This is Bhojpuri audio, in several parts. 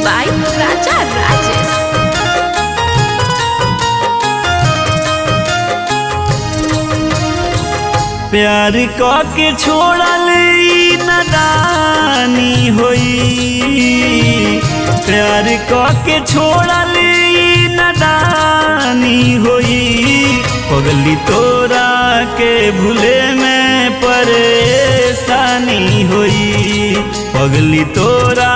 by Raja Rajesh. प्यार के छोड़ल ई नादानी होई, प्यार के छोड़ल ई नादानी होई, पगली तोरा के भूले में परेशानी होई, पगली तोरा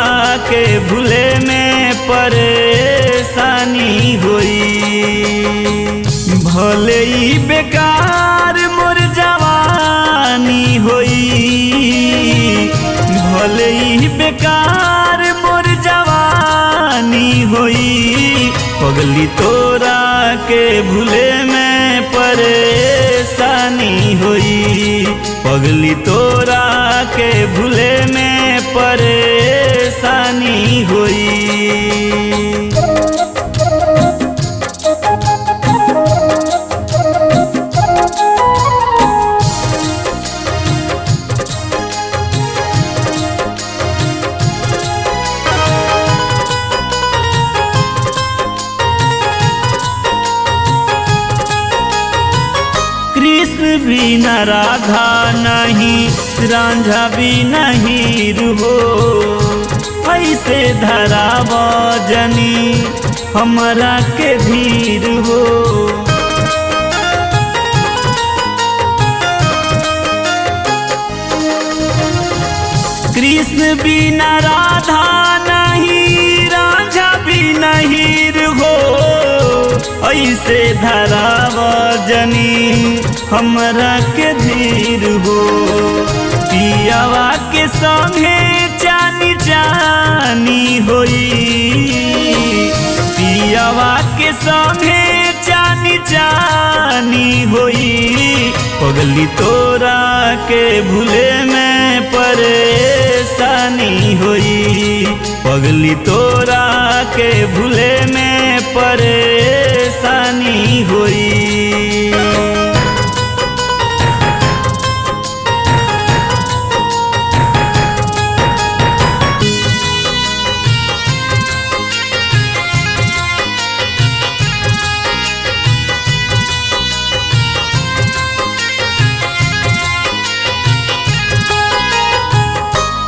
के भूले में परेशानी होई। भले ही बेकार मोर जवानी होई, भले ही बेकार मोर जवानी होई, पगली तोरा के भूले में परेशानी होई, पगली तोरा के भूले में परेशानी होई। कृष्ण बिना राधा नहीं, रांझा भी नहीं हो, ऐसे धराव जनी हमरा के धीर हो। कृष्ण बिना राधा नहीं, रांझा भी नहीं हो, ऐसे धराव जनी हमरा के धीर हो। पियावा के संगे जानी जानी होई, पियावा के संगे जानी जानी होई, पगली तोरा के भूले में परेशानी होई, पगली तोरा के भूले में परेशानी होई।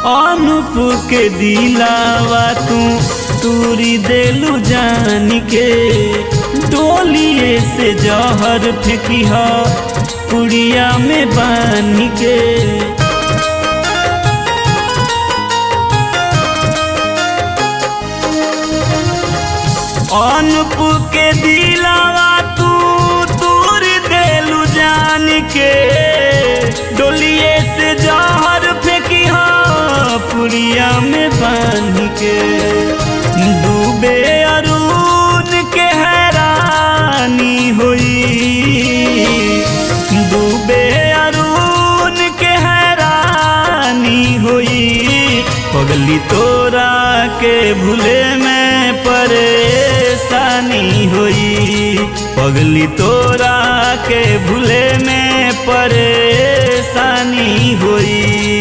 अनुप के दिलावा तू तूरी देलू जान के, डोलिए से जहर फेंकिहा पुड़िया में बान के। अनुप के दिलावा तू तूरी देलू जान के, डोलिए से जहर फेंकिहा पुड़िया में बांध के। डूबे अरुण के हैरानी होई, डूबे अरुण के हैरानी होई, पगली तोरा के भूले में परेशानी होई, पगली तोरा के भूले में परेशानी होई।